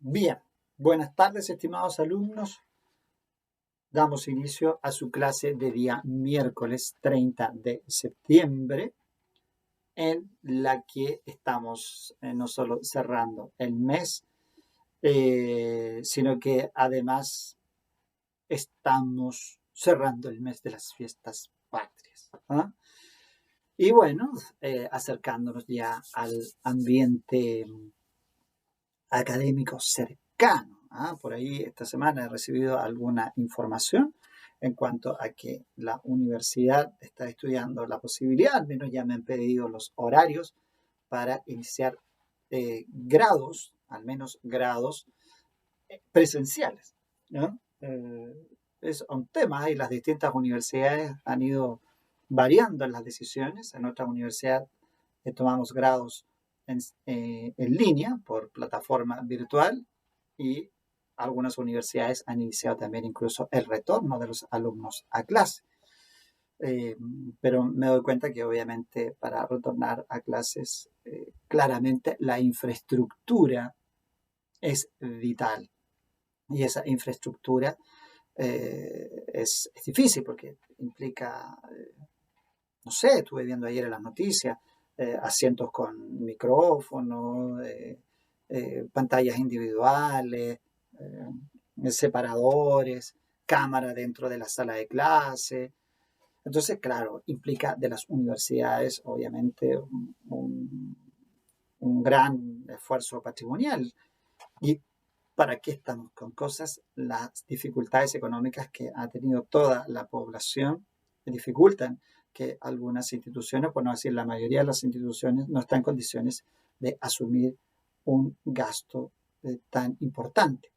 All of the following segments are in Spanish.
Bien, buenas tardes, estimados alumnos. Damos inicio a su clase de día miércoles 30 de septiembre, en la que estamos no solo cerrando el mes, sino que además estamos cerrando el mes de las fiestas patrias. ¿Ah? Y bueno, acercándonos ya al ambiente académico cercano. Por ahí esta semana he recibido alguna información en cuanto a que la universidad está estudiando la posibilidad, al menos ya me han pedido los horarios para iniciar grados, al menos grados presenciales, ¿no? Es un tema y las distintas universidades han ido variando en las decisiones. En nuestra universidad tomamos grados en línea por plataforma virtual y algunas universidades han iniciado también incluso el retorno de los alumnos a clase. Pero me doy cuenta que obviamente para retornar a clases, claramente la infraestructura es vital. Y esa infraestructura es difícil porque implica, no sé, estuve viendo ayer en las noticias, asientos con micrófono, pantallas individuales, separadores, cámara dentro de la sala de clase. Entonces, claro, implica de las universidades, obviamente, un gran esfuerzo patrimonial. ¿Y para qué estamos con cosas? Las dificultades económicas que ha tenido toda la población dificultan que algunas instituciones, por no decir la mayoría de las instituciones, no están en condiciones de asumir un gasto tan importante.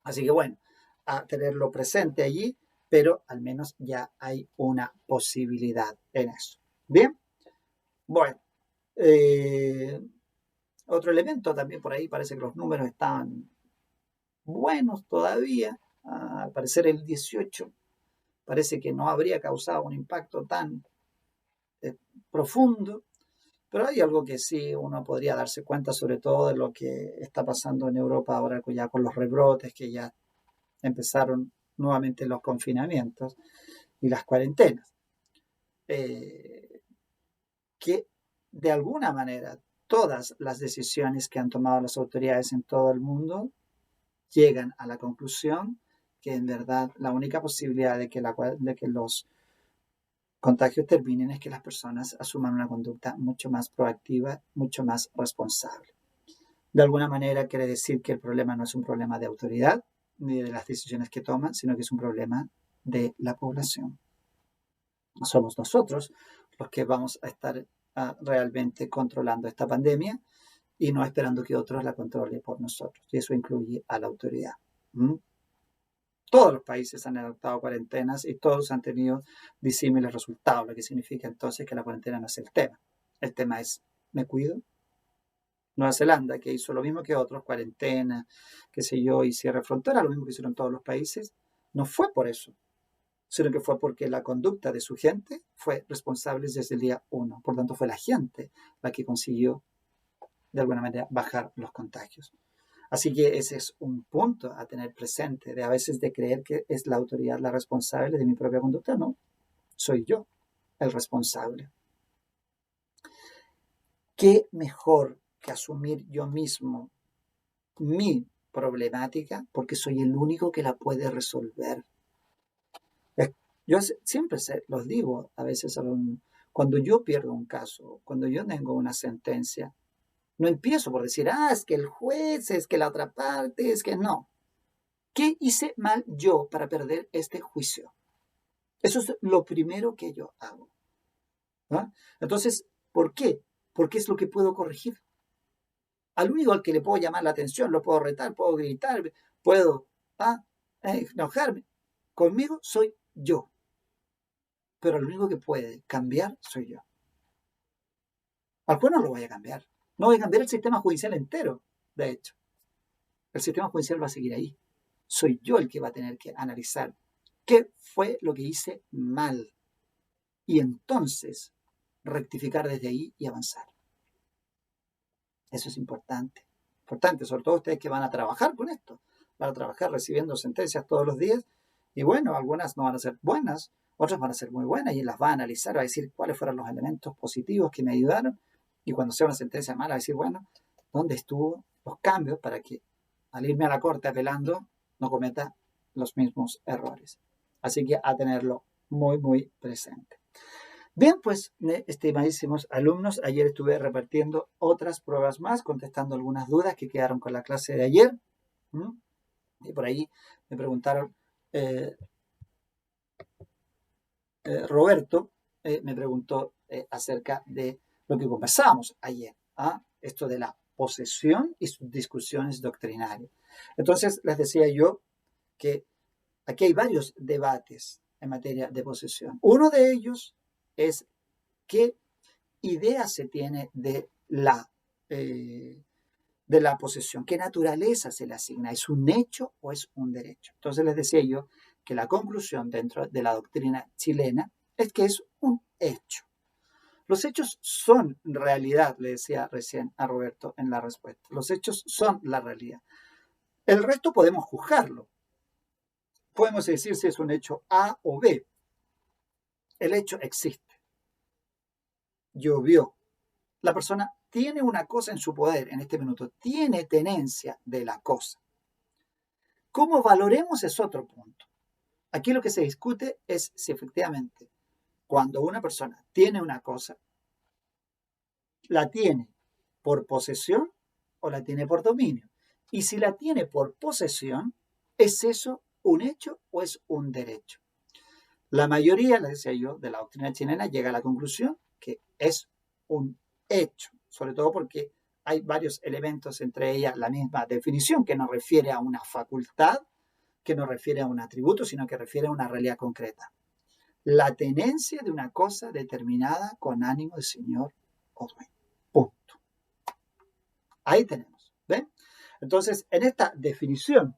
Así que bueno, a tenerlo presente allí, pero al menos ya hay una posibilidad en eso. Bien, bueno, otro elemento también por ahí, parece que los números estaban buenos todavía. Al parecer el 18 parece que no habría causado un impacto tan profundo, pero hay algo que sí uno podría darse cuenta, sobre todo de lo que está pasando en Europa ahora ya con los rebrotes, que ya empezaron nuevamente los confinamientos y las cuarentenas, que de alguna manera todas las decisiones que han tomado las autoridades en todo el mundo llegan a la conclusión que en verdad la única posibilidad de que los contagios terminen es que las personas asuman una conducta mucho más proactiva, mucho más responsable. De alguna manera quiere decir que el problema no es un problema de autoridad ni de las decisiones que toman, sino que es un problema de la población. Somos nosotros los que vamos a estar realmente controlando esta pandemia y no esperando que otros la controlen por nosotros. Y eso incluye a la autoridad. Todos los países han adoptado cuarentenas y todos han tenido disímiles resultados, lo que significa entonces que la cuarentena no es el tema. El tema es, ¿me cuido? Nueva Zelanda, que hizo lo mismo que otros, cuarentena, qué sé yo, y cierre frontera, lo mismo que hicieron todos los países, no fue por eso, sino que fue porque la conducta de su gente fue responsable desde el día 1. Por tanto, fue la gente la que consiguió, de alguna manera, bajar los contagios. Así que ese es un punto a tener presente, de a veces de creer que es la autoridad la responsable de mi propia conducta. No, soy yo el responsable. ¿Qué mejor que asumir yo mismo mi problemática porque soy el único que la puede resolver? Yo siempre los digo a veces cuando yo pierdo un caso, cuando yo tengo una sentencia, no empiezo por decir, es que el juez, es que la otra parte, es que no. ¿Qué hice mal yo para perder este juicio? Eso es lo primero que yo hago. ¿No? Entonces, ¿por qué? Porque es lo que puedo corregir. Al único al que le puedo llamar la atención, lo puedo retar, puedo gritar, puedo enojarme. Conmigo soy yo. Pero lo único que puede cambiar soy yo. Al juez no lo voy a cambiar. No voy a cambiar el sistema judicial entero, de hecho. El sistema judicial va a seguir ahí. Soy yo el que va a tener que analizar qué fue lo que hice mal. Y entonces rectificar desde ahí y avanzar. Eso es importante. importante, sobre todo ustedes que van a trabajar con esto, van a trabajar recibiendo sentencias todos los días, y bueno, algunas no van a ser buenas, otras van a ser muy buenas y las va a analizar, va a decir cuáles fueron los elementos positivos que me ayudaron, y cuando sea una sentencia mala, va a decir, bueno, ¿dónde estuvo los cambios para que al irme a la corte apelando no cometa los mismos errores? Así que a tenerlo muy, muy presente. Bien, pues, estimadísimos alumnos, ayer estuve repartiendo otras pruebas más, contestando algunas dudas que quedaron con la clase de ayer. Y por ahí me preguntaron, Roberto me preguntó acerca de lo que conversábamos ayer, esto de la posesión y sus discusiones doctrinarias. Entonces, les decía yo que aquí hay varios debates en materia de posesión. Uno de ellos es qué idea se tiene de la posesión, qué naturaleza se le asigna, ¿es un hecho o es un derecho? Entonces les decía yo que la conclusión dentro de la doctrina chilena es que es un hecho. Los hechos son realidad, le decía recién a Roberto en la respuesta. Los hechos son la realidad. El resto podemos juzgarlo. Podemos decir si es un hecho A o B. El hecho existe. Llovió. La persona tiene una cosa en su poder en este minuto, tiene tenencia de la cosa. ¿Cómo valoremos es otro punto? Aquí lo que se discute es si efectivamente cuando una persona tiene una cosa, la tiene por posesión o la tiene por dominio. Y si la tiene por posesión, ¿es eso un hecho o es un derecho? La mayoría, les decía yo, de la doctrina chilena llega a la conclusión que es un hecho, sobre todo porque hay varios elementos, entre ellas la misma definición, que no refiere a una facultad, que no refiere a un atributo, sino que refiere a una realidad concreta. La tenencia de una cosa determinada con ánimo de señor o dueño. Punto. Ahí tenemos. ¿Ven? Entonces, en esta definición,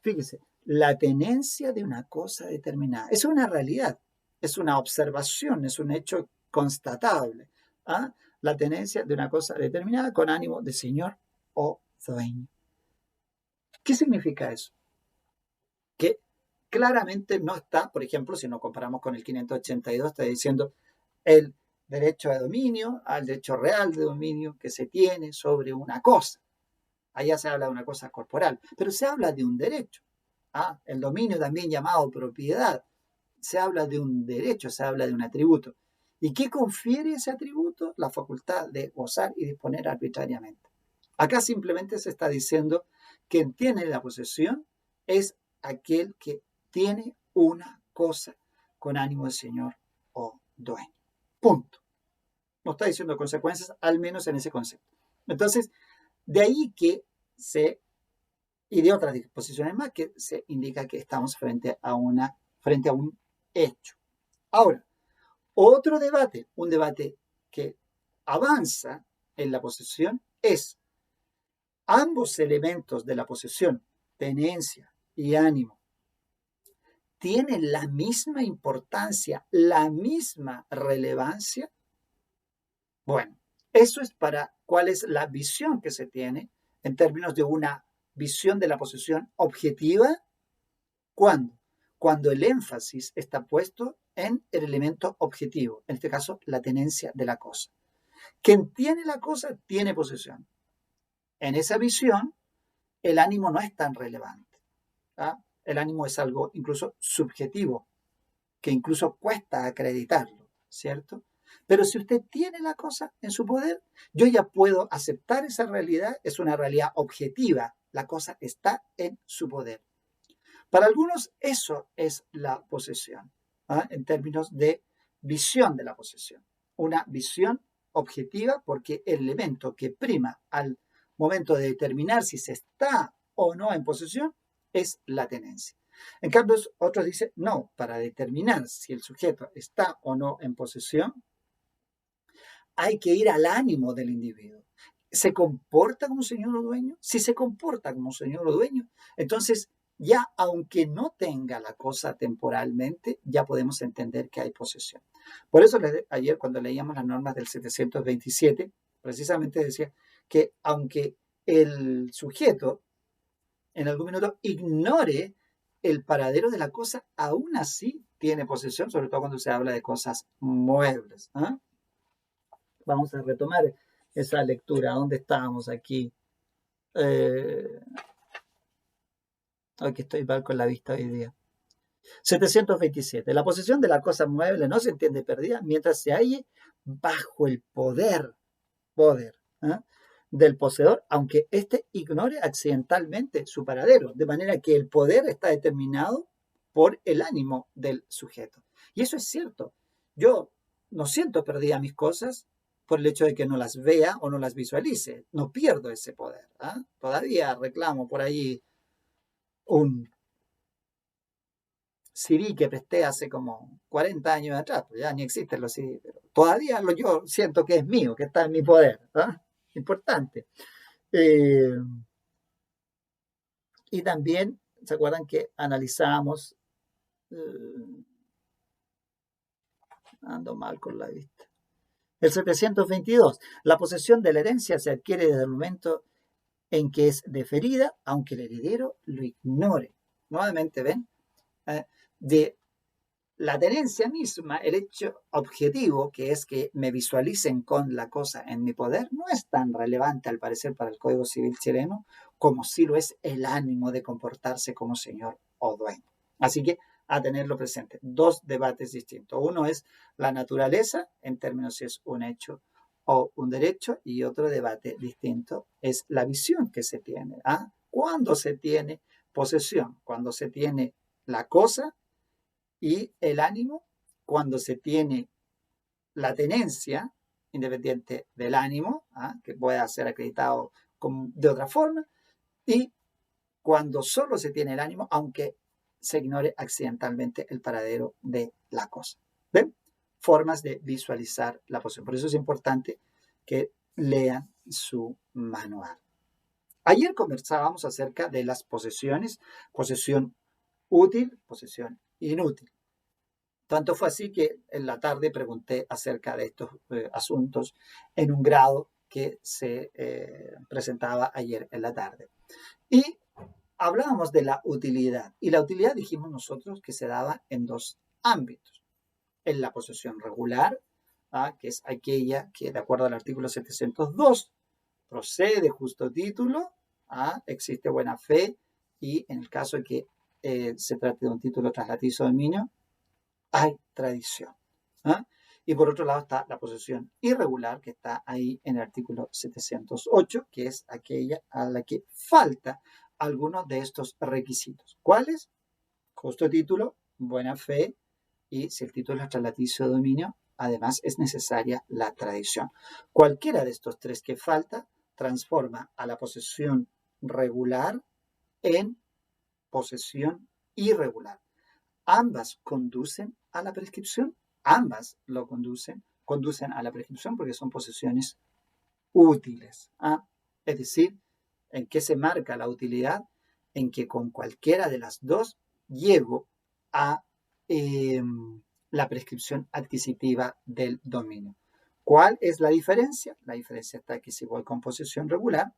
fíjese, la tenencia de una cosa determinada es una realidad, es una observación, es un hecho constatable. La tenencia de una cosa determinada con ánimo de señor o dueño. ¿Qué significa eso? Que claramente no está, por ejemplo, si nos comparamos con el 582, está diciendo el derecho de dominio al derecho real de dominio que se tiene sobre una cosa. Allá se habla de una cosa corporal, pero se habla de un derecho. El dominio también llamado propiedad. Se habla de un derecho, se habla de un atributo. ¿Y qué confiere ese atributo? La facultad de gozar y disponer arbitrariamente. Acá simplemente se está diciendo que quien tiene la posesión es aquel que tiene una cosa con ánimo de señor o dueño. Punto. No está diciendo consecuencias, al menos en ese concepto. Entonces, de ahí que y de otras disposiciones más, que se indica que estamos frente a un hecho. Ahora, otro debate, un debate que avanza en la posesión, es ambos elementos de la posesión, tenencia y ánimo, tienen la misma importancia, la misma relevancia. Bueno, eso es para cuál es la visión que se tiene en términos de una visión de la posesión objetiva. ¿Cuándo? Cuando el énfasis está puesto en el elemento objetivo, en este caso la tenencia de la cosa. Quien tiene la cosa tiene posesión. En esa visión, el ánimo no es tan relevante. El ánimo es algo incluso subjetivo, que incluso cuesta acreditarlo, ¿cierto? Pero si usted tiene la cosa en su poder, yo ya puedo aceptar esa realidad, es una realidad objetiva, la cosa está en su poder. Para algunos eso es la posesión, en términos de visión de la posesión. Una visión objetiva porque el elemento que prima al momento de determinar si se está o no en posesión es la tenencia. En cambio, otros dicen, no, para determinar si el sujeto está o no en posesión, hay que ir al ánimo del individuo. ¿Se comporta como señor o dueño? Si se comporta como señor o dueño, entonces ya aunque no tenga la cosa temporalmente, ya podemos entender que hay posesión. Por eso ayer cuando leíamos las normas del 727, precisamente decía que aunque el sujeto en algún minuto ignore el paradero de la cosa, aún así tiene posesión, sobre todo cuando se habla de cosas muebles. ¿Ah? Vamos a retomar esa lectura. ¿Dónde estábamos aquí? Aquí estoy mal con la vista hoy día. 727. La posesión de la cosa mueble no se entiende perdida mientras se halle bajo el poder ¿eh? del poseedor, aunque éste ignore accidentalmente su paradero, de manera que el poder está determinado por el ánimo del sujeto. Y eso es cierto. Yo no siento perdida mis cosas por el hecho de que no las vea o no las visualice. No pierdo ese poder. ¿Eh? Todavía reclamo por ahí un CD que presté hace como 40 años atrás, pues ya ni existen los CD, pero todavía yo siento que es mío, que está en mi poder. ¿Eh? Importante. Y también, ¿se acuerdan que analizamos? Ando mal con la vista. El 722. La posesión de la herencia se adquiere desde el momento en que es deferida, aunque el heredero lo ignore. Nuevamente, ¿ven? De la tenencia misma, el hecho objetivo, que es que me visualicen con la cosa en mi poder, no es tan relevante al parecer para el Código Civil chileno como sí lo es el ánimo de comportarse como señor o dueño. Así que a tenerlo presente. Dos debates distintos. Uno es la naturaleza, en términos si es un hecho o un derecho, y otro debate distinto es la visión que se tiene. ¿Ah? ¿Cuándo se tiene posesión? Cuando se tiene la cosa y el ánimo, cuando se tiene la tenencia, independiente del ánimo, ¿ah? Que pueda ser acreditado de otra forma, y cuando solo se tiene el ánimo, aunque se ignore accidentalmente el paradero de la cosa. ¿Ven? Formas de visualizar la posesión. Por eso es importante que lean su manual. Ayer conversábamos acerca de las posesiones, posesión útil, posesión inútil. Tanto fue así que en la tarde pregunté acerca de estos asuntos en un grado que se presentaba ayer en la tarde. Y hablábamos de la utilidad. Y la utilidad dijimos nosotros que se daba en dos ámbitos. En la posesión regular, que es aquella que, de acuerdo al artículo 702, procede de justo título, existe buena fe, y en el caso de que se trate de un título traslaticio de dominio, hay tradición. Y por otro lado está la posesión irregular, que está ahí en el artículo 708, que es aquella a la que falta algunos de estos requisitos. ¿Cuáles? Justo título, buena fe, y si el título es traslaticio de dominio, además es necesaria la tradición. Cualquiera de estos tres que falta transforma a la posesión regular en posesión irregular. Ambas conducen a la prescripción, ambas lo conducen a la prescripción porque son posesiones útiles. Es decir, ¿en qué se marca la utilidad? En que con cualquiera de las dos llego a la prescripción adquisitiva del dominio. ¿Cuál es la diferencia? La diferencia está que si voy con posesión regular,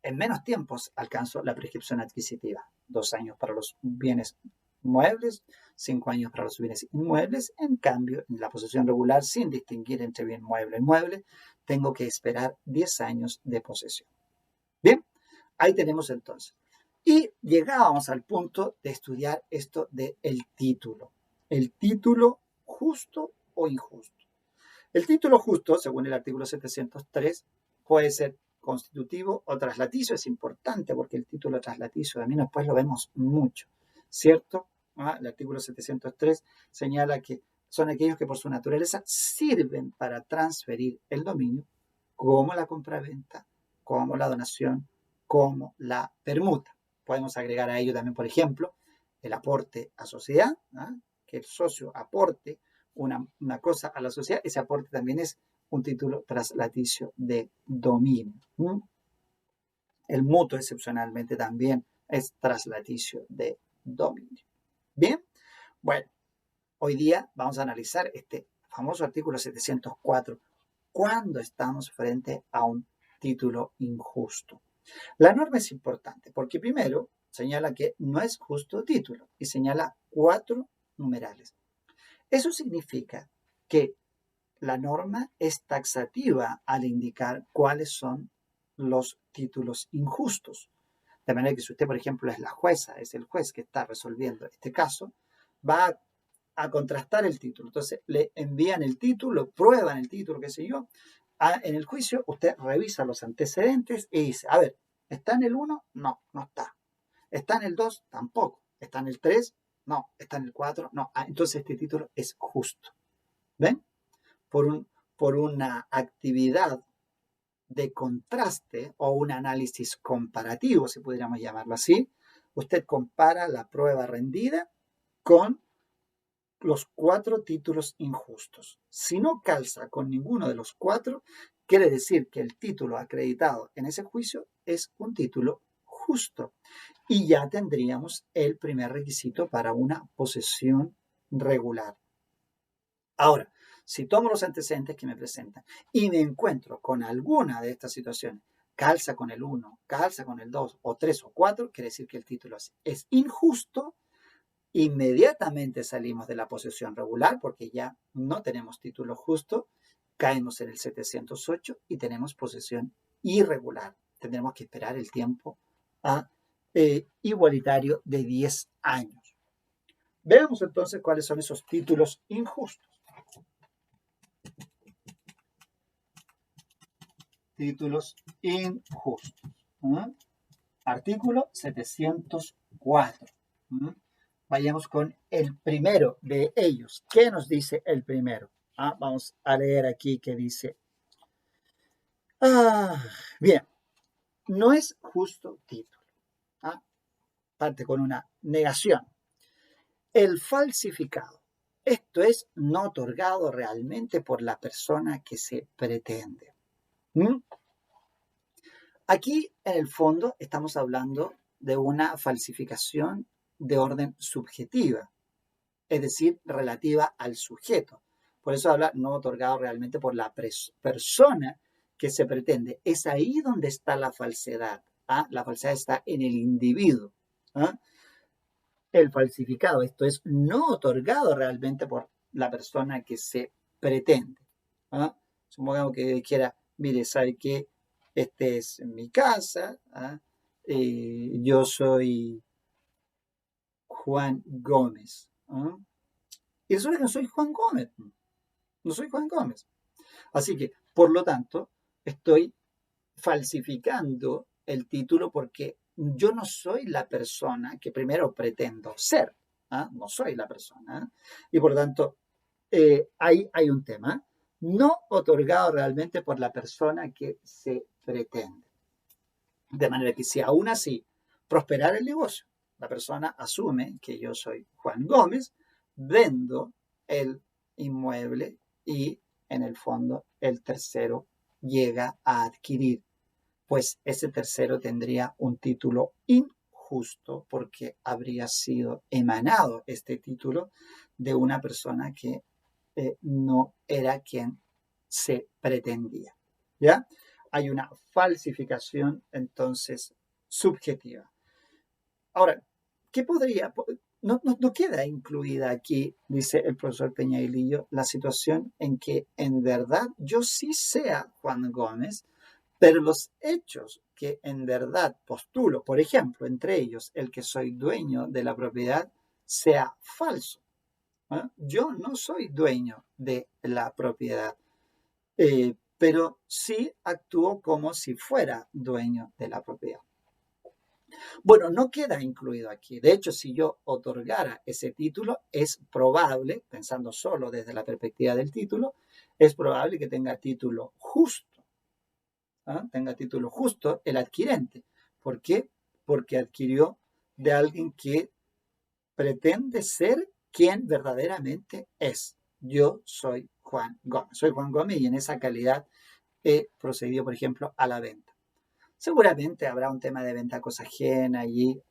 en menos tiempos alcanzo la prescripción adquisitiva. 2 años para los bienes muebles, 5 años para los bienes inmuebles. En cambio, en la posesión regular, sin distinguir entre bien mueble e inmueble, tengo que esperar 10 años de posesión. Bien, ahí tenemos entonces. Y llegábamos al punto de estudiar esto del título. El título justo o injusto. El título justo, según el artículo 703, puede ser constitutivo o traslaticio. Es importante porque el título traslaticio también después lo vemos mucho, ¿cierto? El artículo 703 señala que son aquellos que por su naturaleza sirven para transferir el dominio, como la compraventa, como la donación, como la permuta. Podemos agregar a ello también, por ejemplo, el aporte a sociedad, que el socio aporte una cosa a la sociedad. Ese aporte también es un título traslaticio de dominio. El mutuo, excepcionalmente, también es traslaticio de dominio. Bien, bueno, hoy día vamos a analizar este famoso artículo 704 cuando estamos frente a un título injusto. La norma es importante porque primero señala que no es justo título y señala 4 numerales. Eso significa que la norma es taxativa al indicar cuáles son los títulos injustos. De manera que si usted, por ejemplo, es la jueza, es el juez que está resolviendo este caso, va a contrastar el título. Entonces, le envían el título, prueban el título, qué sé yo. En el juicio, usted revisa los antecedentes y dice, a ver, ¿está en el 1? No, no está. ¿Está en el 2? Tampoco. ¿Está en el 3? No. ¿Está en el 4? No. Entonces, este título es justo. ¿Ven? Por una actividad de contraste o un análisis comparativo, si pudiéramos llamarlo así, usted compara la prueba rendida con los 4 títulos injustos. Si no calza con ninguno de los 4, quiere decir que el título acreditado en ese juicio es un título justo. Y ya tendríamos el primer requisito para una posesión regular. Ahora, si tomo los antecedentes que me presentan y me encuentro con alguna de estas situaciones, calza con el 1, calza con el 2 o 3 o 4, quiere decir que el título es injusto. Inmediatamente salimos de la posesión regular porque ya no tenemos título justo, caemos en el 708 y tenemos posesión irregular. Tendremos que esperar el tiempo igualitario de 10 años. Veamos entonces cuáles son esos títulos injustos. Títulos injustos. Artículo 704. Vayamos con el primero de ellos. ¿Qué nos dice el primero? Vamos a leer aquí que dice. Bien, no es justo título. Parte con una negación. El falsificado. Esto es no otorgado realmente por la persona que se pretende. Aquí, en el fondo, estamos hablando de una falsificación de orden subjetiva, es decir, relativa al sujeto. Por eso habla no otorgado realmente por la persona que se pretende. Es ahí donde está la falsedad. La falsedad está en el individuo. El falsificado, esto es no otorgado realmente por la persona que se pretende. Supongamos que dijera, mire, ¿sabe qué? Este es mi casa, yo soy Juan Gómez. Y resulta que no soy Juan Gómez. No soy Juan Gómez. Así que, por lo tanto, estoy falsificando el título porque yo no soy la persona que primero pretendo ser. No soy la persona. Y por lo tanto, ahí hay un tema no otorgado realmente por la persona que se pretende. De manera que si aún así prosperar el negocio, la persona asume que yo soy Juan Gómez, vendo el inmueble y en el fondo el tercero llega a adquirir, pues ese tercero tendría un título injusto porque habría sido emanado este título de una persona que no era quien se pretendía. ¿Ya? Hay una falsificación entonces subjetiva. Ahora, ¿qué podría? No queda incluida aquí, dice el profesor Peñailillo, la situación en que en verdad yo sí sea Juan Gómez, pero los hechos que en verdad postulo, por ejemplo, entre ellos el que soy dueño de la propiedad, sea falso. Yo no soy dueño de la propiedad, pero sí actúo como si fuera dueño de la propiedad. Bueno, no queda incluido aquí. De hecho, si yo otorgara ese título, es probable, pensando solo desde la perspectiva del título, es probable que tenga título justo. Tenga título justo el adquirente. ¿Por qué? Porque adquirió de alguien que pretende ser quien verdaderamente es. Yo soy Juan Gómez. Soy Juan Gómez y en esa calidad he procedido, por ejemplo, a la venta. Seguramente habrá un tema de venta cosa ajena allí,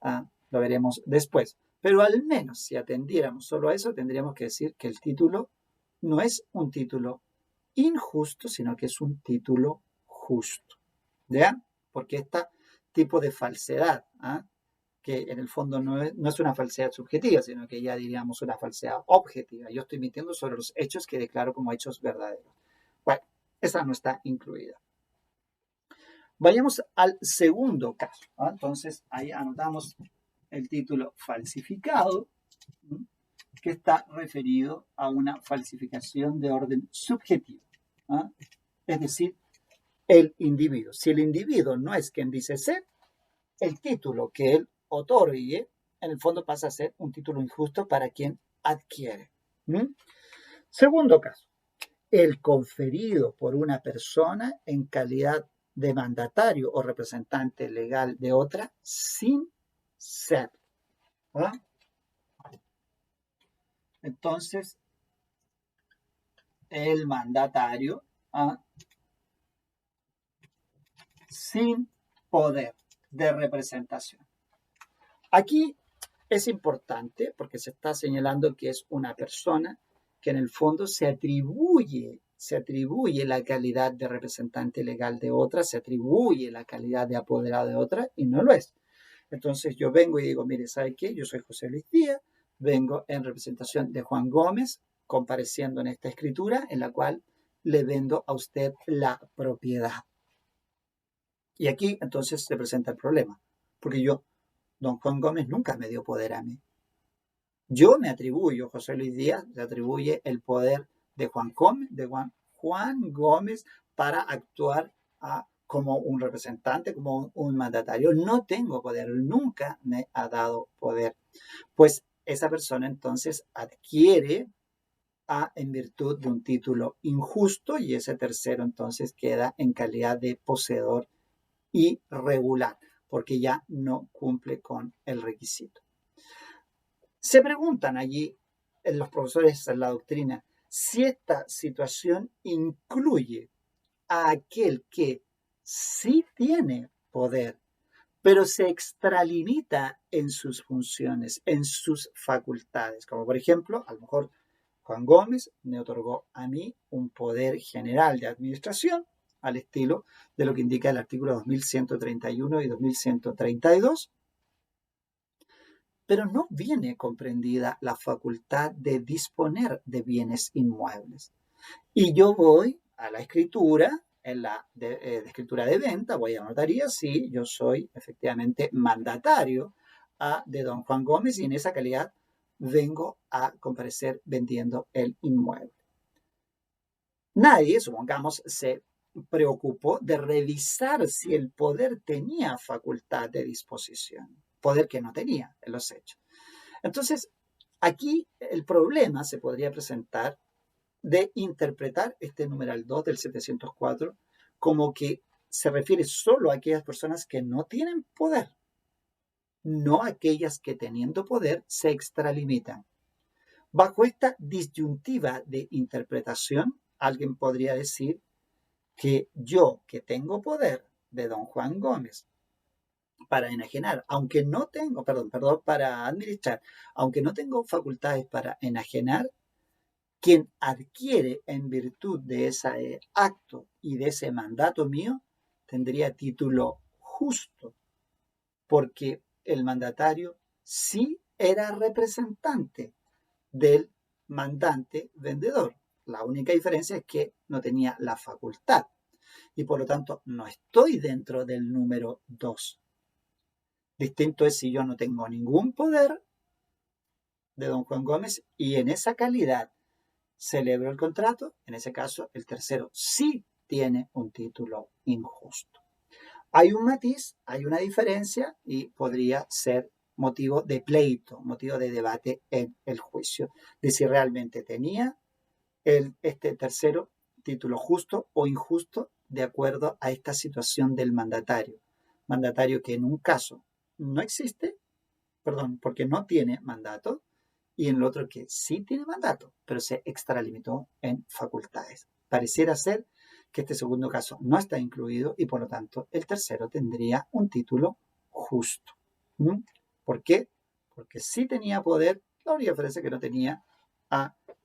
lo veremos después. Pero al menos si atendiéramos solo a eso, tendríamos que decir que el título no es un título injusto, sino que es un título justo. ¿Ya? Porque este tipo de falsedad, ¿ah? Que en el fondo no es una falsedad subjetiva, sino que ya diríamos una falsedad objetiva. Yo estoy mintiendo sobre los hechos que declaro como hechos verdaderos. Bueno, esa no está incluida. Vayamos al segundo caso, ¿ah? Entonces, ahí anotamos el título falsificado, ¿sí? Que está referido a una falsificación de orden subjetivo, ¿ah? Es decir, el individuo. Si el individuo no es quien dice ser, el título que él otorgue, en el fondo pasa a ser un título injusto para quien adquiere. ¿Mm? Segundo caso, el conferido por una persona en calidad de mandatario o representante legal de otra sin ser. ¿Ah? Entonces, el mandatario, ¿ah? Sin poder de representación. Aquí es importante porque se está señalando que es una persona que en el fondo se atribuye la calidad de representante legal de otra, se atribuye la calidad de apoderado de otra y no lo es. Entonces yo vengo y digo, mire, ¿sabe qué? Yo soy José Luis Díaz, vengo en representación de Juan Gómez, compareciendo en esta escritura en la cual le vendo a usted la propiedad. Y aquí entonces se presenta el problema, porque don Juan Gómez nunca me dio poder a mí. Yo me atribuyo, José Luis Díaz se atribuye el poder de Juan Gómez para actuar como un representante, como un mandatario. No tengo poder, nunca me ha dado poder. Pues esa persona entonces adquiere en virtud de un título injusto y ese tercero entonces queda en calidad de poseedor irregular, porque ya no cumple con el requisito. Se preguntan allí los profesores de la doctrina si esta situación incluye a aquel que sí tiene poder, pero se extralimita en sus funciones, en sus facultades, como por ejemplo, a lo mejor Juan Gómez me otorgó a mí un poder general de administración al estilo de lo que indica el artículo 2131 y 2132, pero no viene comprendida la facultad de disponer de bienes inmuebles. Y yo voy a la escritura, en la de escritura de venta, voy a notaría, sí, yo soy efectivamente mandatario de don Juan Gómez y en esa calidad vengo a comparecer vendiendo el inmueble. Nadie, supongamos, se preocupó de revisar si el poder tenía facultad de disposición, poder que no tenía en los hechos. Entonces, aquí el problema se podría presentar de interpretar este numeral 2 del 704 como que se refiere solo a aquellas personas que no tienen poder, no a aquellas que teniendo poder se extralimitan. Bajo esta disyuntiva de interpretación, alguien podría decir que yo, que tengo poder de don Juan Gómez para enajenar, aunque no tengo, perdón, para administrar, aunque no tengo facultades para enajenar, quien adquiere en virtud de ese acto y de ese mandato mío, tendría título justo, porque el mandatario sí era representante del mandante vendedor. La única diferencia es que no tenía la facultad y por lo tanto no estoy dentro del número 2. Distinto es si yo no tengo ningún poder de don Juan Gómez y en esa calidad celebro el contrato, en ese caso el tercero sí tiene un título injusto. Hay un matiz, hay una diferencia y podría ser motivo de pleito, motivo de debate en el juicio, de si realmente tenía este tercero título justo o injusto de acuerdo a esta situación del mandatario. Mandatario que en un caso no existe, perdón, porque no tiene mandato, y en el otro que sí tiene mandato, pero se extralimitó en facultades. Pareciera ser que este segundo caso no está incluido y por lo tanto el tercero tendría un título justo. ¿Mm? ¿Por qué? Porque sí tenía poder, la única diferencia es que no tenía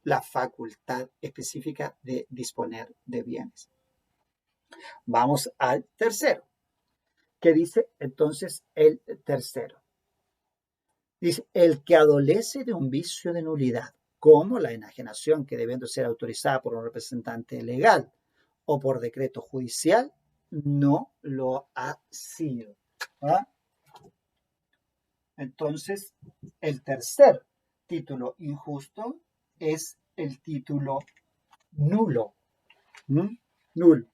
la facultad específica de disponer de bienes. Vamos al tercero. ¿Qué dice entonces el tercero? Dice, el que adolece de un vicio de nulidad, como la enajenación que debiendo ser autorizada por un representante legal o por decreto judicial, no lo ha sido. ¿Ah? Entonces, el tercer título injusto es el título nulo. ¿Mm? Nulo.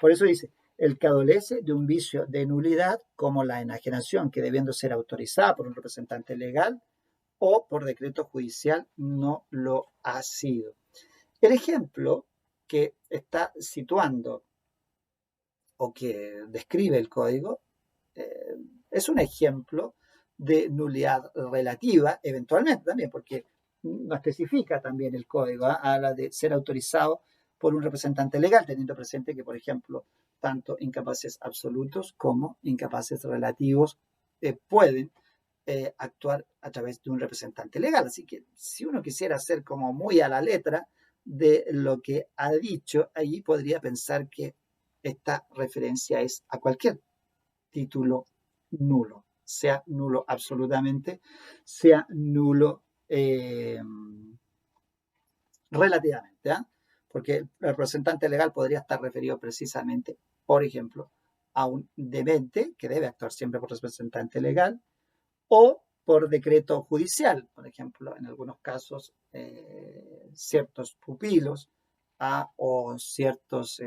Por eso dice, el que adolece de un vicio de nulidad, como la enajenación que debiendo ser autorizada por un representante legal o por decreto judicial, no lo ha sido. El ejemplo que está situando o que describe el código eh, es un ejemplo de nulidad relativa, eventualmente también, porque no especifica también el código, habla de ser autorizado por un representante legal, teniendo presente que, por ejemplo, tanto incapaces absolutos como incapaces relativos pueden actuar a través de un representante legal. Así que si uno quisiera ser como muy a la letra de lo que ha dicho, allí podría pensar que esta referencia es a cualquier título nulo, sea nulo absolutamente, sea nulo relativamente, ¿eh? Porque el representante legal podría estar referido precisamente, por ejemplo, a un demente que debe actuar siempre por representante legal o por decreto judicial, por ejemplo, en algunos casos, ciertos pupilos o ciertos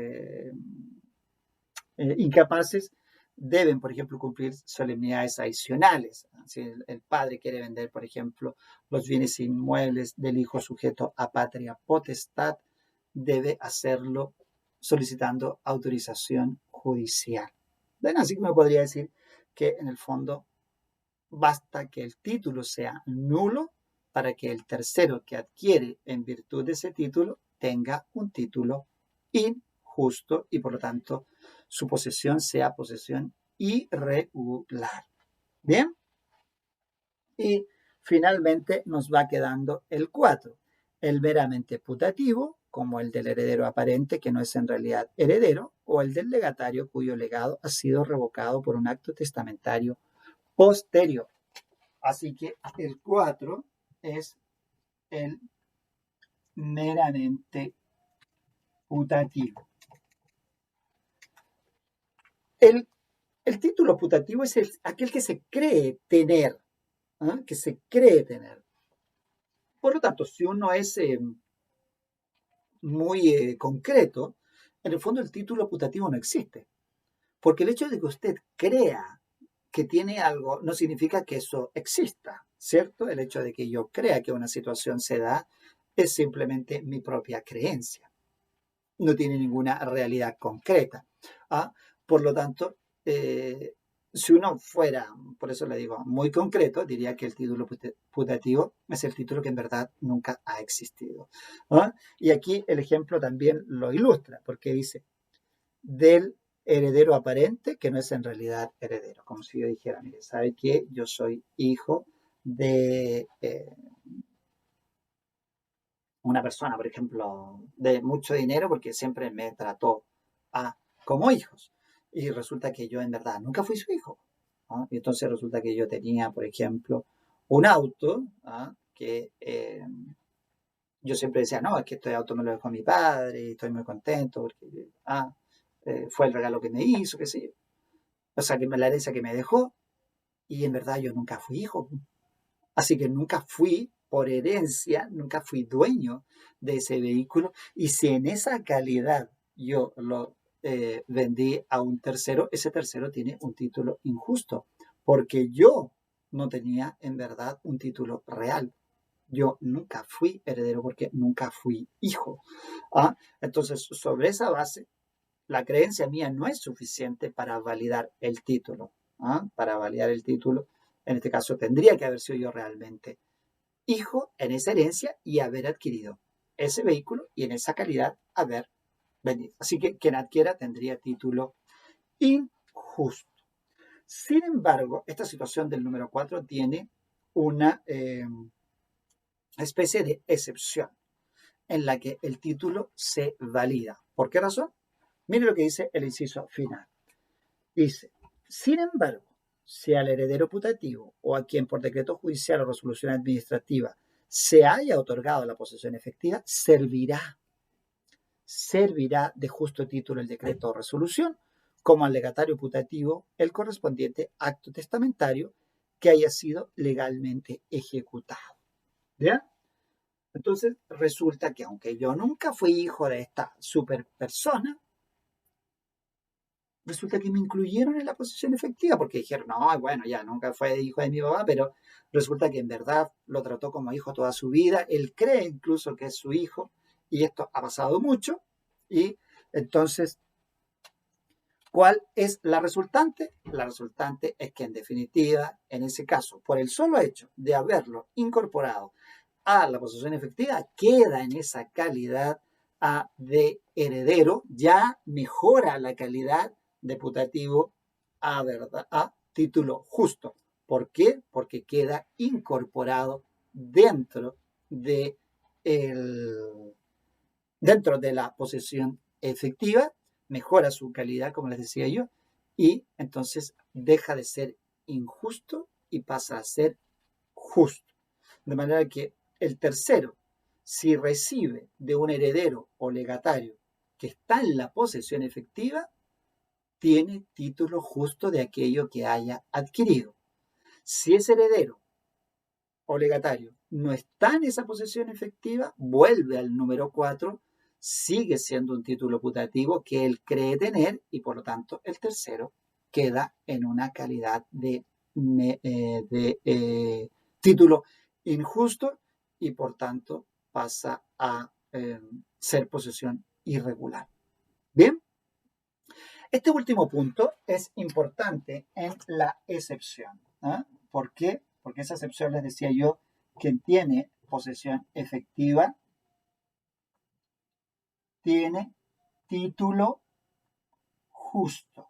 incapaces deben, por ejemplo, cumplir solemnidades adicionales. Si el padre quiere vender, por ejemplo, los bienes inmuebles del hijo sujeto a patria potestad, debe hacerlo solicitando autorización judicial. Bueno, así que me podría decir que en el fondo basta que el título sea nulo para que el tercero que adquiere en virtud de ese título tenga un título injusto y por lo tanto su posesión sea posesión irregular. Bien, y finalmente nos va quedando el 4, el meramente putativo, como el del heredero aparente que no es en realidad heredero, o el del legatario cuyo legado ha sido revocado por un acto testamentario posterior. Así que el 4 es el meramente putativo. El, el título putativo es aquel que se cree tener, ¿eh? Que se cree tener. Por lo tanto, si uno es muy concreto, en el fondo el título putativo no existe. Porque el hecho de que usted crea que tiene algo no significa que eso exista, ¿cierto? El hecho de que yo crea que una situación se da es simplemente mi propia creencia. No tiene ninguna realidad concreta. ¿Ah? Por lo tanto, si uno fuera, por eso le digo, muy concreto, diría que el título putativo es el título que en verdad nunca ha existido. ¿Ah? Y aquí el ejemplo también lo ilustra, porque dice, del heredero aparente, que no es en realidad heredero, como si yo dijera, mire, ¿sabe qué? Yo soy hijo de una persona, por ejemplo, de mucho dinero porque siempre me trató como hijos. Y resulta que yo en verdad nunca fui su hijo. ¿No? Y entonces resulta que yo tenía, por ejemplo, un auto que yo siempre decía, no, es que este auto me lo dejó mi padre y estoy muy contento porque fue el regalo que me hizo, qué sé yo. O sea, que la herencia que me dejó y en verdad yo nunca fui hijo. Así que nunca fui, por herencia, nunca fui dueño de ese vehículo. Y si en esa calidad yo lo vendí a un tercero, ese tercero tiene un título injusto, porque yo no tenía en verdad un título real. Yo nunca fui heredero porque nunca fui hijo. Entonces, sobre esa base, la creencia mía no es suficiente para validar el título. Para validar el título, en este caso tendría que haber sido yo realmente hijo en esa herencia y haber adquirido ese vehículo y en esa calidad haber vendido. Así que quien adquiera tendría título injusto. Sin embargo, esta situación del número 4 tiene una especie de excepción en la que el título se valida. ¿Por qué razón? Mire lo que dice el inciso final. Dice, Sin embargo, si al heredero putativo o a quien por decreto judicial o resolución administrativa se haya otorgado la posesión efectiva, servirá de justo título el decreto o resolución, como al legatario putativo el correspondiente acto testamentario que haya sido legalmente ejecutado. ¿Bien? Entonces resulta que aunque yo nunca fui hijo de esta super persona, resulta que me incluyeron en la posesión efectiva porque dijeron, no, bueno, ya nunca fue hijo de mi papá, pero resulta que en verdad lo trató como hijo toda su vida, él cree incluso que es su hijo y esto ha pasado mucho y entonces, ¿cuál es la resultante? La resultante es que en definitiva, en ese caso, por el solo hecho de haberlo incorporado a la posesión efectiva, queda en esa calidad de heredero, ya mejora la calidad de putativo a título justo. ¿Por qué? Porque queda incorporado dentro de, dentro de la posesión efectiva, mejora su calidad, como les decía yo, y entonces deja de ser injusto y pasa a ser justo. De manera que el tercero, si recibe de un heredero o legatario que está en la posesión efectiva, tiene título justo de aquello que haya adquirido. Si ese heredero o legatario no está en esa posesión efectiva, vuelve al número 4, sigue siendo un título putativo que él cree tener y por lo tanto el tercero queda en una calidad de título injusto y por tanto pasa a ser posesión irregular. Bien, este último punto es importante en la excepción. ¿Eh? ¿Por qué? Porque esa excepción les decía yo, quien tiene posesión efectiva tiene título justo.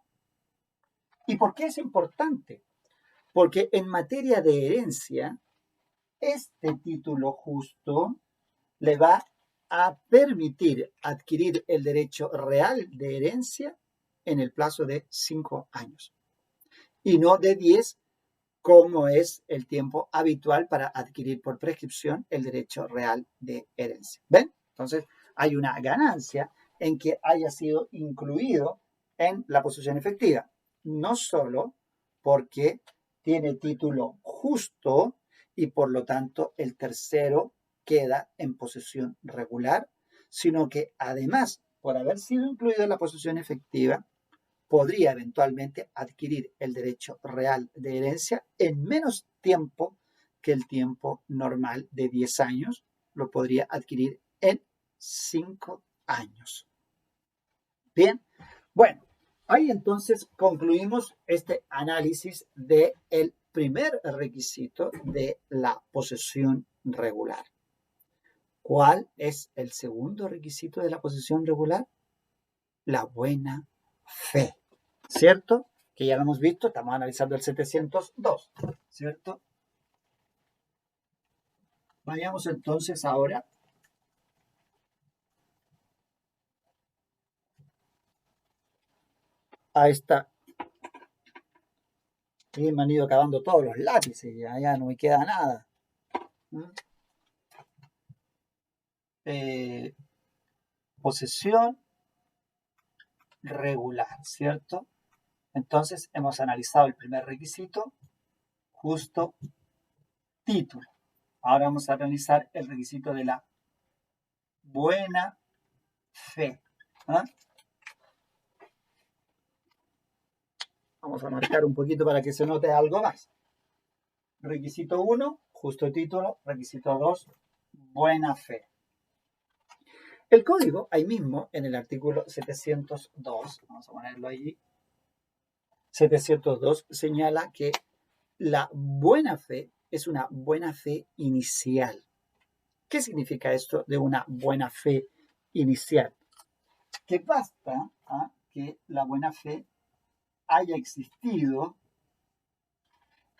¿Y por qué es importante? Porque en materia de herencia, este título justo le va a permitir adquirir el derecho real de herencia en el plazo de 5 años y no de 10, como es el tiempo habitual para adquirir por prescripción el derecho real de herencia. ¿Ven? Entonces, hay una ganancia en que haya sido incluido en la posesión efectiva, no solo porque tiene título justo y por lo tanto el tercero queda en posesión regular, sino que además, por haber sido incluido en la posesión efectiva, podría eventualmente adquirir el derecho real de herencia en menos tiempo que el tiempo normal de 10 años, lo podría adquirir en 5 años. Bien, bueno, ahí entonces concluimos este análisis del primer requisito de la posesión regular. ¿Cuál es el segundo requisito de la posesión regular? La buena fe. ¿Cierto? Que ya lo hemos visto, estamos analizando el 702, ¿cierto? Vayamos entonces ahora a esta. Y me han ido acabando todos los lápices, ya no me queda nada. Posesión regular, ¿cierto? Entonces hemos analizado el primer requisito, justo título. Ahora vamos a analizar el requisito de la buena fe. ¿Ah? Vamos a marcar un poquito para que se note algo más. Requisito 1, justo título. Requisito 2, buena fe. El código, ahí mismo, en el artículo 702, vamos a ponerlo allí, 702 señala que la buena fe es una buena fe inicial. ¿Qué significa esto de una buena fe inicial? Que basta que la buena fe haya existido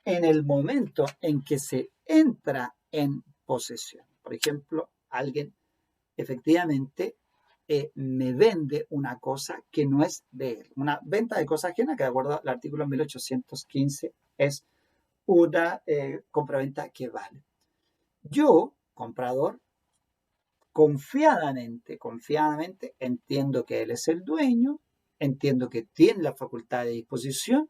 en el momento en que se entra en posesión. Por ejemplo, alguien efectivamente me vende una cosa que no es de él. Una venta de cosa ajena, que de acuerdo al artículo 1815 es una compraventa que vale. Yo, comprador, confiadamente, entiendo que él es el dueño, entiendo que tiene la facultad de disposición,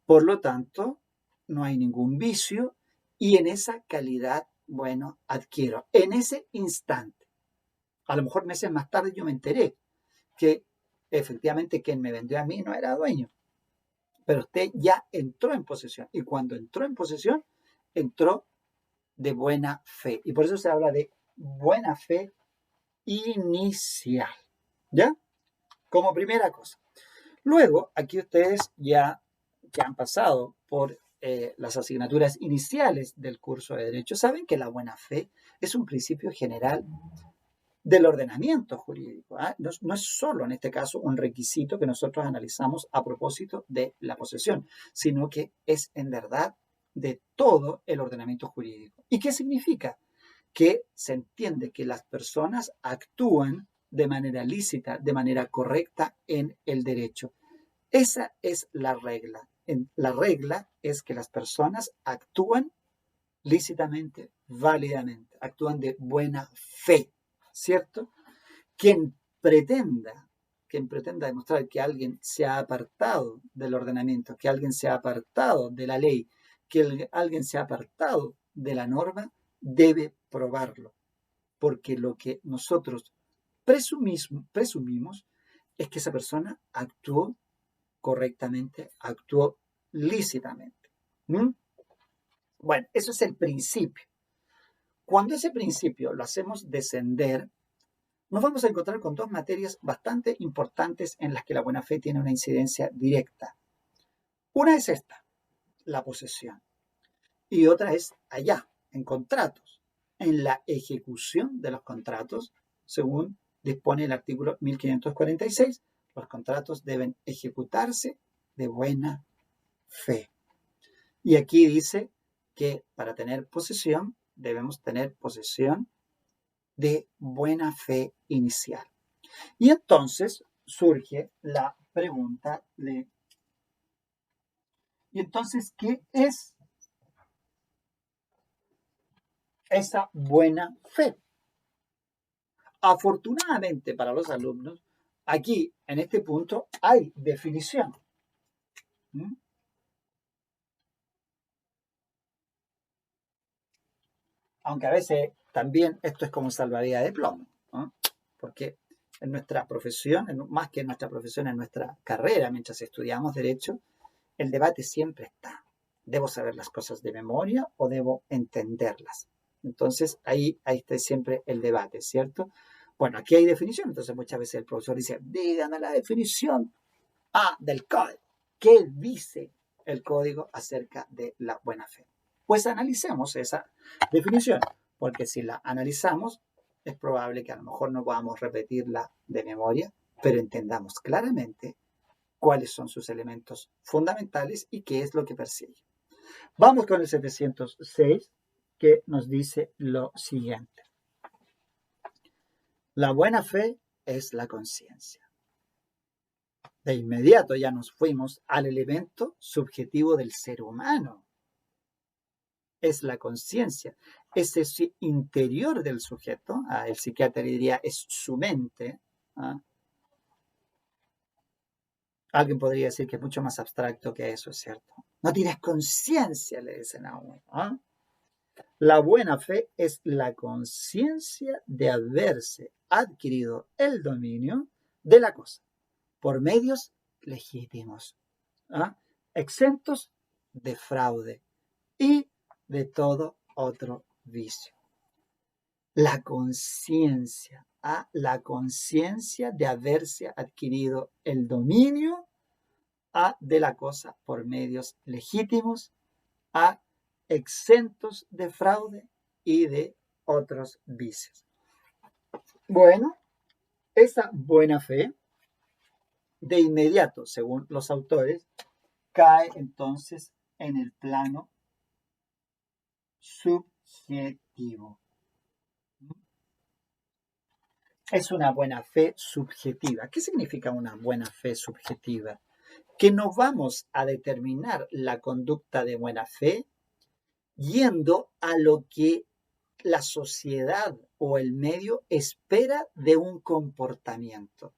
por lo tanto, no hay ningún vicio y en esa calidad, bueno, adquiero. En ese instante, a lo mejor meses más tarde yo me enteré que efectivamente quien me vendió a mí no era dueño, pero usted ya entró en posesión y cuando entró en posesión, entró de buena fe. Y por eso se habla de buena fe inicial, ¿ya? Como primera cosa. Luego, aquí ustedes ya que han pasado por las asignaturas iniciales del curso de Derecho, saben que la buena fe es un principio general del ordenamiento jurídico. ¿Eh? No, no, es solo en este caso un requisito que nosotros analizamos a propósito de la posesión, sino que es en verdad de todo el ordenamiento jurídico. ¿Y qué significa? Que se entiende que las personas actúan de manera lícita, de manera correcta en el derecho. Esa es la regla. La regla es que las personas actúan lícitamente, válidamente, actúan de buena fe, ¿cierto? Quien pretenda, quien pretenda demostrar que alguien se ha apartado del ordenamiento, que alguien se ha apartado de la ley, que alguien se ha apartado de la norma, debe probarlo, porque lo que nosotros presumimos es que esa persona actuó correctamente, actuó lícitamente. ¿Mm? Bueno, eso es el principio. Cuando ese principio lo hacemos descender, nos vamos a encontrar con dos materias bastante importantes en las que la buena fe tiene una incidencia directa. Una es esta, la posesión, y otra es allá, en contratos, en la ejecución de los contratos, según dispone el artículo 1546, los contratos deben ejecutarse de buena fe. Y aquí dice que para tener posesión debemos tener posesión de buena fe inicial. Y entonces surge la pregunta de, ¿y entonces qué es esa buena fe? Afortunadamente para los alumnos, aquí en este punto hay definición. ¿Mm? Aunque a veces también esto es como salvavidas de plomo, ¿no? Porque en nuestra profesión, más que en nuestra profesión, en nuestra carrera, mientras estudiamos derecho, el debate siempre está. ¿Debo saber las cosas de memoria o debo entenderlas? Entonces ahí está siempre el debate, ¿cierto? Bueno, aquí hay definición, entonces muchas veces el profesor dice, dígame la definición del código. ¿Qué dice el código acerca de la buena fe? Pues analicemos esa definición, porque si la analizamos, es probable que a lo mejor no podamos repetirla de memoria, pero entendamos claramente cuáles son sus elementos fundamentales y qué es lo que persigue. Vamos con el 706, que nos dice lo siguiente. La buena fe es la conciencia. De inmediato ya nos fuimos al elemento subjetivo del ser humano. Es la conciencia, es ese interior del sujeto. El psiquiatra diría es su mente. Alguien podría decir que es mucho más abstracto que eso, es cierto. No tienes conciencia, le dicen a uno. La buena fe es la conciencia de haberse adquirido el dominio de la cosa por medios legítimos, exentos de fraude y de todo otro vicio. La conciencia de haberse adquirido el dominio de la cosa por medios legítimos, exentos de fraude y de otros vicios. Bueno, esa buena fe, de inmediato, según los autores, cae entonces en el plano subjetivo. es una buena fe subjetiva. ¿Qué significa una buena fe subjetiva? Que no vamos a determinar la conducta de buena fe yendo a lo que la sociedad o el medio espera de un comportamiento,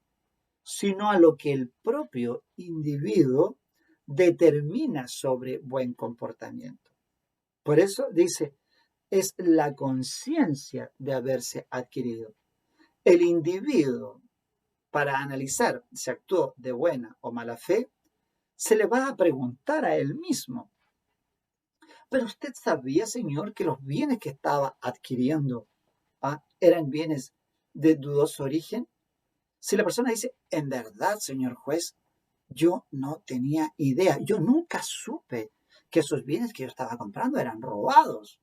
sino a lo que el propio individuo determina sobre buen comportamiento. Por eso dice, es la conciencia de haberse adquirido. El individuo, para analizar si actuó de buena o mala fe, se le va a preguntar a él mismo, ¿pero usted sabía, señor, que los bienes que estaba adquiriendo eran bienes de dudoso origen? Si la persona dice, en verdad, señor juez, yo no tenía idea, yo nunca supe que esos bienes que yo estaba comprando eran robados.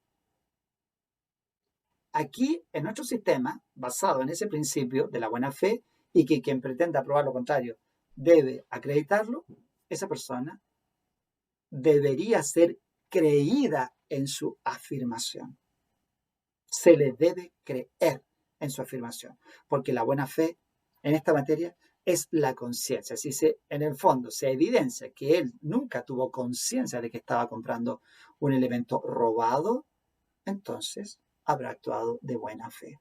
Aquí, en nuestro sistema, basado en ese principio de la buena fe y que quien pretenda probar lo contrario debe acreditarlo, esa persona debería ser creída en su afirmación. Se le debe creer en su afirmación, porque la buena fe en esta materia es la conciencia. Si en el fondo se evidencia que él nunca tuvo conciencia de que estaba comprando un elemento robado, entonces habrá actuado de buena fe.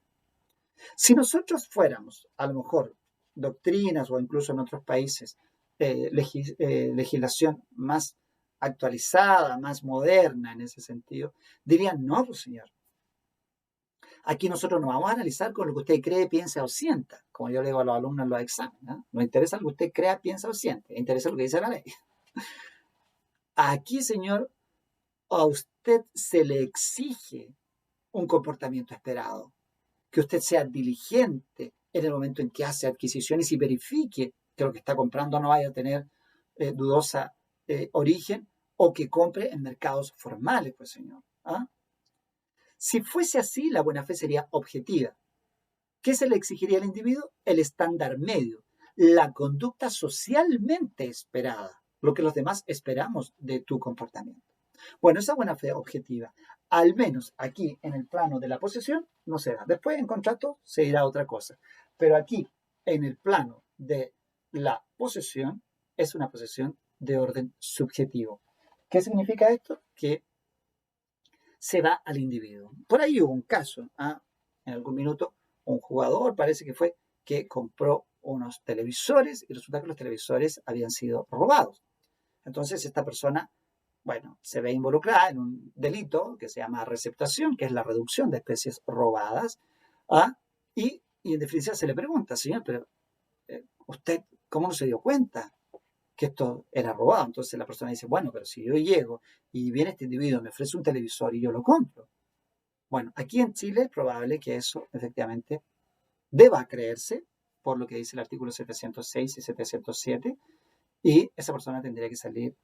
Si nosotros fuéramos, a lo mejor, doctrinas o incluso en otros países, legislación más actualizada, más moderna en ese sentido, dirían, no, pues señor, aquí nosotros no vamos a analizar con lo que usted cree, piensa o sienta, como yo le digo a los alumnos en los exámenes, ¿no? No interesa lo que usted crea, piensa o siente, interesa lo que dice la ley. Aquí, señor, a usted se le exige un comportamiento esperado, que usted sea diligente en el momento en que hace adquisiciones y verifique que lo que está comprando no vaya a tener dudosa origen o que compre en mercados formales, pues señor. Si fuese así, la buena fe sería objetiva. ¿Qué se le exigiría al individuo? El estándar medio, la conducta socialmente esperada, lo que los demás esperamos de tu comportamiento. Bueno, esa buena fe objetiva, al menos aquí en el plano de la posesión, no se da. Después en contrato se irá a otra cosa. Pero aquí, en el plano de la posesión, es una posesión de orden subjetivo. ¿Qué significa esto? Que se va al individuo. Por ahí hubo un caso, en algún minuto, un jugador, parece que fue, que compró unos televisores y resulta que los televisores habían sido robados. Entonces esta persona, bueno, se ve involucrada en un delito que se llama receptación, que es la reducción de especies robadas, y en definitiva se le pregunta, señor, pero ¿usted cómo no se dio cuenta que esto era robado? Entonces la persona dice, bueno, pero si yo llego y viene este individuo, me ofrece un televisor y yo lo compro. Bueno, aquí en Chile es probable que eso efectivamente deba creerse por lo que dice el artículo 706 y 707, y esa persona tendría que salir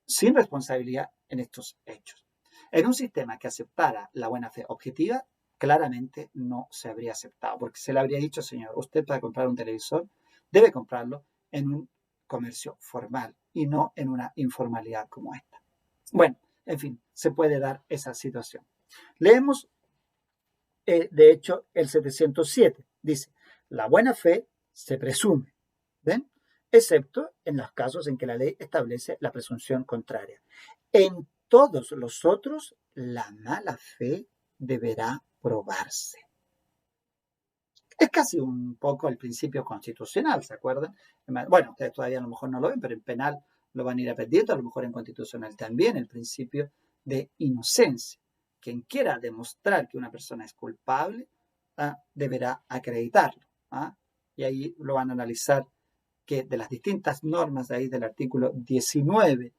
sin responsabilidad en estos hechos. En un sistema que aceptara la buena fe objetiva, claramente no se habría aceptado, porque se le habría dicho, señor, usted para comprar un televisor debe comprarlo en un comercio formal y no en una informalidad como esta. Bueno, en fin, se puede dar esa situación. Leemos, de hecho, el 707. Dice, la buena fe se presume, ¿ven? Excepto en los casos en que la ley establece la presunción contraria. En todos los otros, la mala fe deberá probarse. Es casi un poco el principio constitucional, ¿se acuerdan? Bueno, ustedes todavía a lo mejor no lo ven, pero en penal lo van a ir aprendiendo, a lo mejor en constitucional también, el principio de inocencia. Quien quiera demostrar que una persona es culpable, deberá acreditarlo. Y ahí lo van a analizar que de las distintas normas de ahí del artículo 19,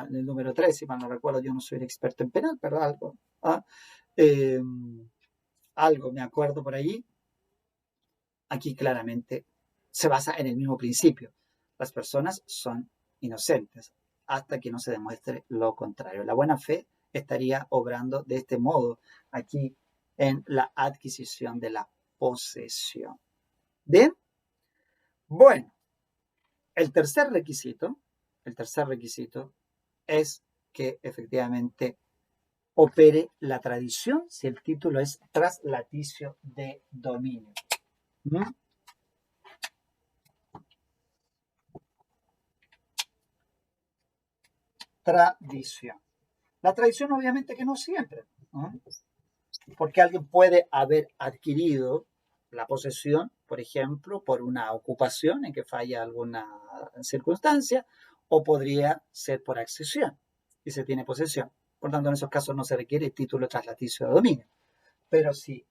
del número 3, si mal no recuerdo, yo no soy un experto en penal, pero algo me acuerdo por allí. Aquí claramente se basa en el mismo principio. Las personas son inocentes hasta que no se demuestre lo contrario. La buena fe estaría obrando de este modo aquí en la adquisición de la posesión. Bien, bueno, el tercer requisito es que efectivamente opere la tradición si el título es traslaticio de dominio. ¿Mm? Tradición. La tradición obviamente que no siempre, ¿no? Porque alguien puede haber adquirido la posesión, por ejemplo, por una ocupación en que falla alguna circunstancia, o podría ser por accesión y se tiene posesión. Por tanto, en esos casos no se requiere título traslaticio de dominio. Pero si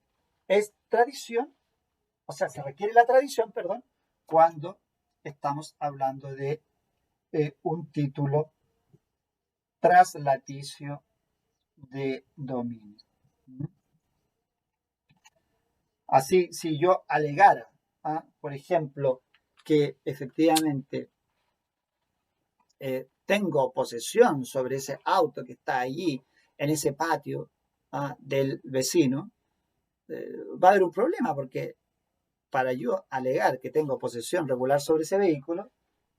es tradición, o sea, se requiere la tradición, perdón, cuando estamos hablando de un título traslaticio de dominio. Así, si yo alegara, por ejemplo, que efectivamente tengo posesión sobre ese auto que está allí en ese patio del vecino, va a haber un problema porque para yo alegar que tengo posesión regular sobre ese vehículo,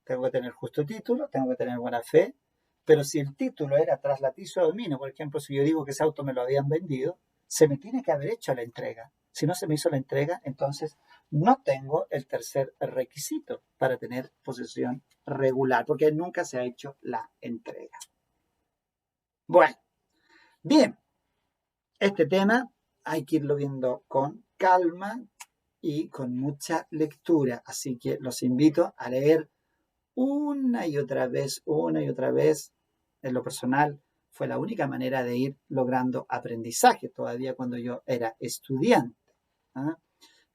tengo que tener justo título, tengo que tener buena fe, pero si el título era traslaticio de dominio, por ejemplo, si yo digo que ese auto me lo habían vendido, se me tiene que haber hecho la entrega. Si no se me hizo la entrega, entonces no tengo el tercer requisito para tener posesión regular, porque nunca se ha hecho la entrega. Bueno, bien, este tema hay que irlo viendo con calma y con mucha lectura, así que los invito a leer una y otra vez, una y otra vez. En lo personal, fue la única manera de ir logrando aprendizaje todavía cuando yo era estudiante. ¿Ah?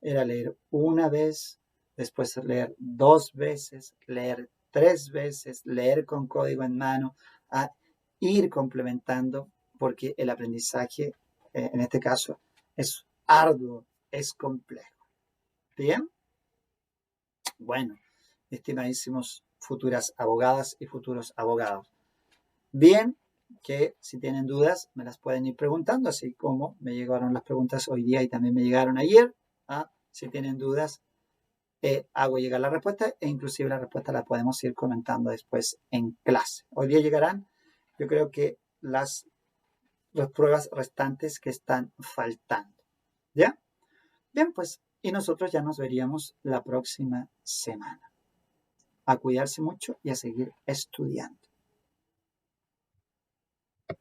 Era leer una vez, después leer dos veces, leer tres veces, leer con código en mano, a ir complementando, porque el aprendizaje, en este caso, es arduo, es complejo. ¿Bien? Bueno, estimadísimos futuras abogadas y futuros abogados. Bien, que si tienen dudas me las pueden ir preguntando, así como me llegaron las preguntas hoy día y también me llegaron ayer. Si tienen dudas, hago llegar la respuesta e inclusive la respuesta la podemos ir comentando después en clase. Hoy día llegarán, yo creo que las pruebas restantes que están faltando. ¿Ya? Bien, pues, y nosotros ya nos veríamos la próxima semana. A cuidarse mucho y a seguir estudiando.